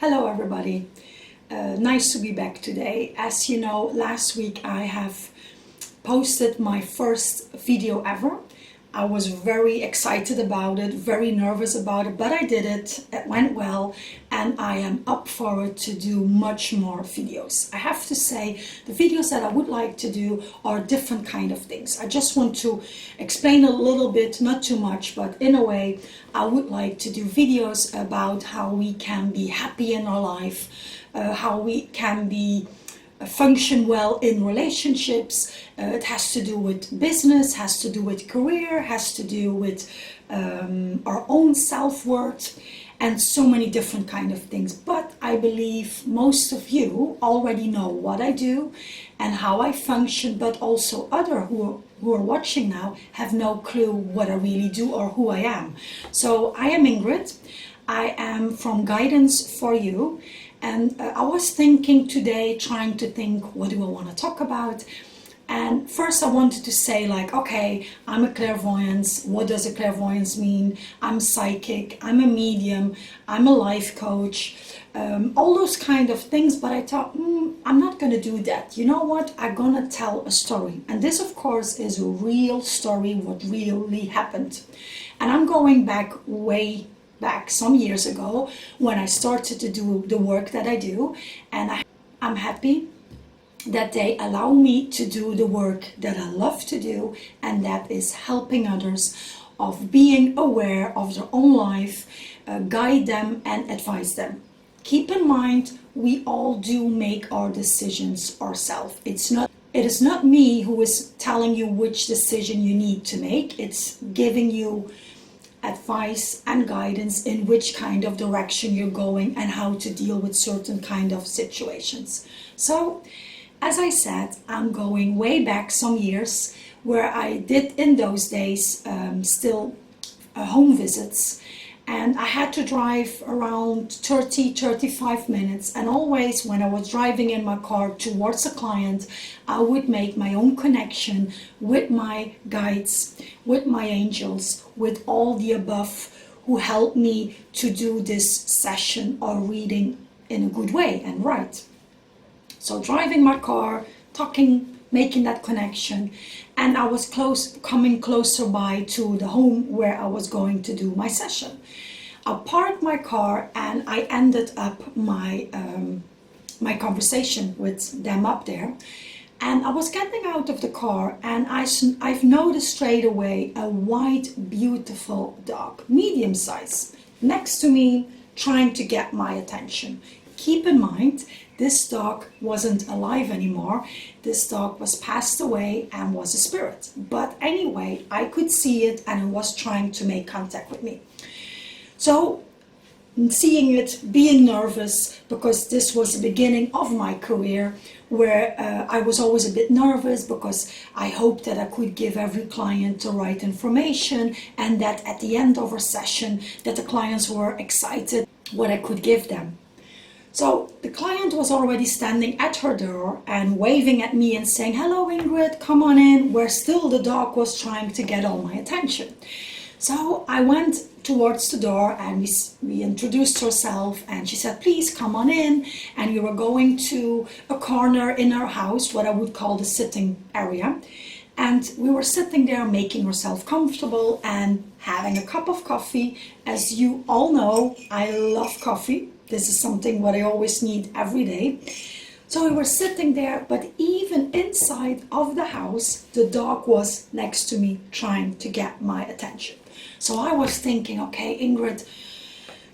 Hello everybody, nice to be back today. As you know, last week I have posted my first video ever. I was very excited about it, very nervous about it, but I did it, it went well, and I am up for it to do much more videos. I have to say, the videos that I would like to do are different kind of things. I just want to explain a little bit, not too much, but in a way, I would like to do videos about how we can be happy in our life, how we can be function well in relationships. It has to do with business, has to do with career, has to do with our own self-worth, and so many different kind of things. But I believe most of you already know what I do and how I function, but also other who are watching now have no clue what I really do or who I am. So I am Ingrid. I am from Guidance for You. And I was thinking today, trying to think, what do I want to talk about? And first I wanted to say like, okay, I'm a clairvoyant. What does a clairvoyance mean? I'm psychic, I'm a medium, I'm a life coach, all those kind of things. But I thought, I'm not going to do that. You know what? I'm going to tell a story. And this, of course, is a real story, what really happened. And I'm going way back some years ago when I started to do the work that I do, and I'm happy that they allow me to do the work that I love to do, and that is helping others of being aware of their own life, guide them and advise them. Keep in mind, we all do make our decisions ourselves. It is not me who is telling you which decision you need to make. It's giving you advice and guidance in which kind of direction you're going and how to deal with certain kind of situations. So, as I said, I'm going way back some years where I did in those days still home visits, and I had to drive around 30-35 minutes, and always when I was driving in my car towards a client, I would make my own connection with my guides, with my angels, with all the above who helped me to do this session or reading in a good way and right. So driving my car, talking, making that connection, and I was coming closer by to the home where I was going to do my session. I parked my car and I ended up my conversation with them up there, and I was getting out of the car, and I've noticed straight away a white, beautiful dog, medium size, next to me, trying to get my attention. Keep in mind, this dog wasn't alive anymore. This dog was passed away and was a spirit. But anyway, I could see it, and it was trying to make contact with me. So, seeing it, being nervous, because this was the beginning of my career, where I was always a bit nervous because I hoped that I could give every client the right information, and that at the end of our session that the clients were excited what I could give them. So the client was already standing at her door and waving at me and saying, "Hello Ingrid, come on in," where still the dog was trying to get all my attention. So I went towards the door, and we introduced ourselves, and she said, "Please come on in." And we were going to a corner in our house, what I would call the sitting area. And we were sitting there making ourselves comfortable and having a cup of coffee. As you all know, I love coffee. This is something what I always need every day. So we were sitting there, but even inside of the house, the dog was next to me trying to get my attention. So I was thinking, okay, Ingrid,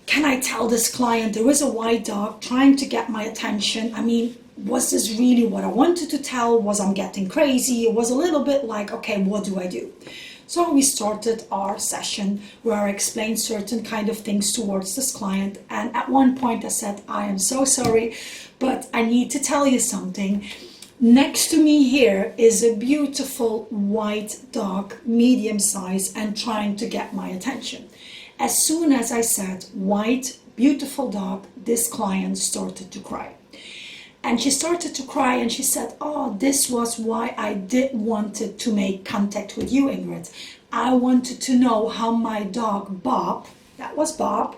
can I tell this client there is a white dog trying to get my attention? I mean, was this really what I wanted to tell? Was I getting crazy? It was a little bit like, okay, what do I do? So we started our session where I explained certain kind of things towards this client. And at one point I said, "I am so sorry, but I need to tell you something. Next to me here is a beautiful white dog, medium size, and trying to get my attention." As soon as I said white, beautiful dog, this client started to cry. And she started to cry, and she said, "Oh, this was why I did wanted to make contact with you, Ingrid. I wanted to know how my dog Bob," that was Bob,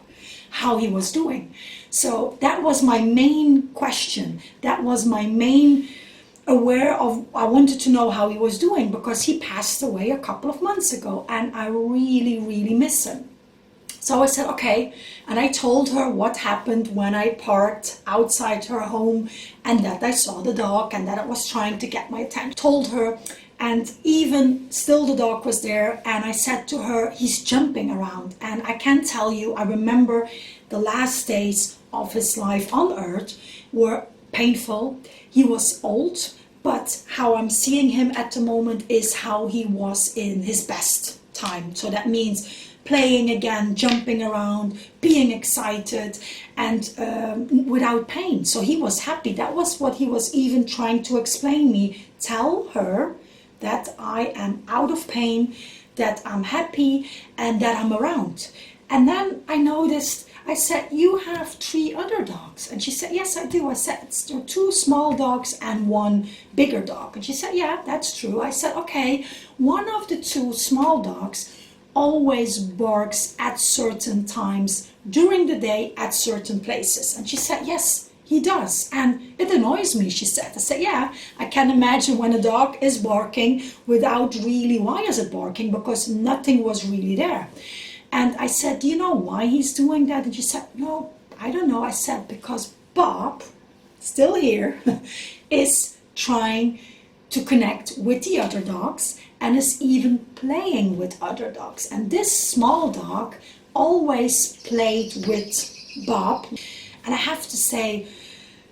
"how he was doing." So that was my main question. That was my main aware of. I wanted to know how he was doing because he passed away a couple of months ago and I really, really miss him. So I said, okay, and I told her what happened when I parked outside her home and that I saw the dog and that it was trying to get my attention. Told her, and even still the dog was there, and I said to her, he's jumping around. And I can tell you, I remember the last days of his life on earth were painful. He was old, but how I'm seeing him at the moment is how he was in his best time. So that means playing again, jumping around, being excited, and without pain. So he was happy. That was what he was even trying to explain me. Tell her that I am out of pain, that I'm happy, and that I'm around. And then I noticed, I said, you have 3 other dogs. And she said, yes, I do. I said, there are 2 small dogs and 1 bigger dog. And she said, yeah, that's true. I said, okay, one of the 2 small dogs always barks at certain times during the day at certain places. And she said, yes, he does. And it annoys me, she said. I said, yeah, I can imagine when a dog is barking without really, why is it barking? Because nothing was really there. And I said, do you know why he's doing that? And she said, no, I don't know. I said, because Bob, still here, is trying to connect with the other dogs and is even playing with other dogs. And this small dog always played with Bob. And I have to say,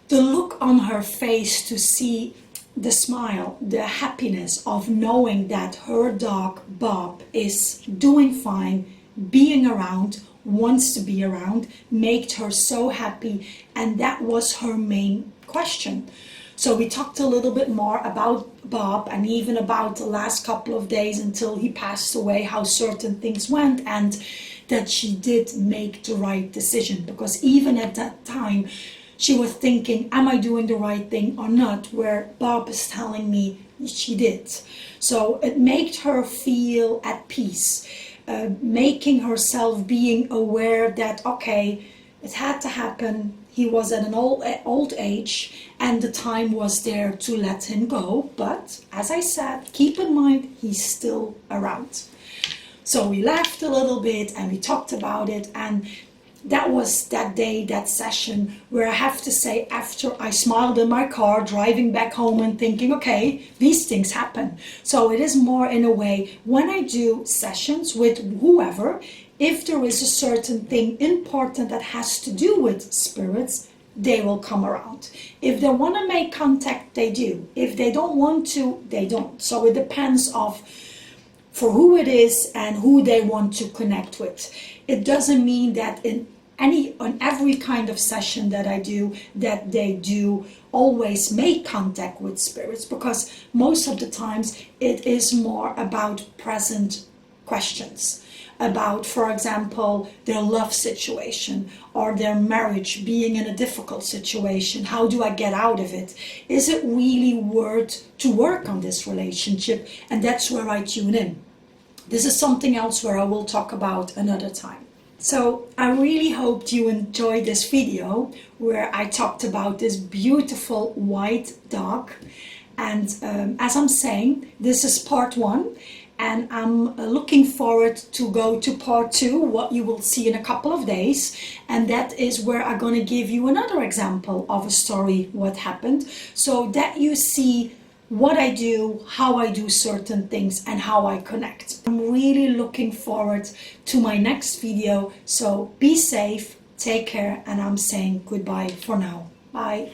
the look on her face to see the smile, the happiness of knowing that her dog Bob is doing fine, being around, wants to be around, made her so happy. And that was her main question. So we talked a little bit more about Bob and even about the last couple of days until he passed away, how certain things went, and that she did make the right decision. Because even at that time, she was thinking, am I doing the right thing or not? Where Bob is telling me she did. So it made her feel at peace, making herself being aware that, okay, it had to happen. He was at an old age and the time was there to let him go. But as I said, keep in mind, he's still around. So we laughed a little bit and we talked about it. And that was that day, that session, where I have to say, after I smiled in my car driving back home and thinking, okay, these things happen. So it is more in a way, when I do sessions with whoever, if there is a certain thing important that has to do with spirits, they will come around. If they want to make contact, they do. If they don't want to, they don't. So it depends of for who it is and who they want to connect with. It doesn't mean that on every kind of session that I do, that they do always make contact with spirits, because most of the times it is more about present questions. About, for example, their love situation or their marriage being in a difficult situation. How do I get out of it? Is it really worth to work on this relationship? And that's where I tune in. This is something else where I will talk about another time. So I really hope you enjoyed this video where I talked about this beautiful white dog. And as I'm saying, this is part 1. And I'm looking forward to go to part 2, what you will see in a couple of days. And that is where I'm going to give you another example of a story, what happened, so that you see what I do, how I do certain things, and how I connect. I'm really looking forward to my next video. So be safe, take care, and I'm saying goodbye for now. Bye.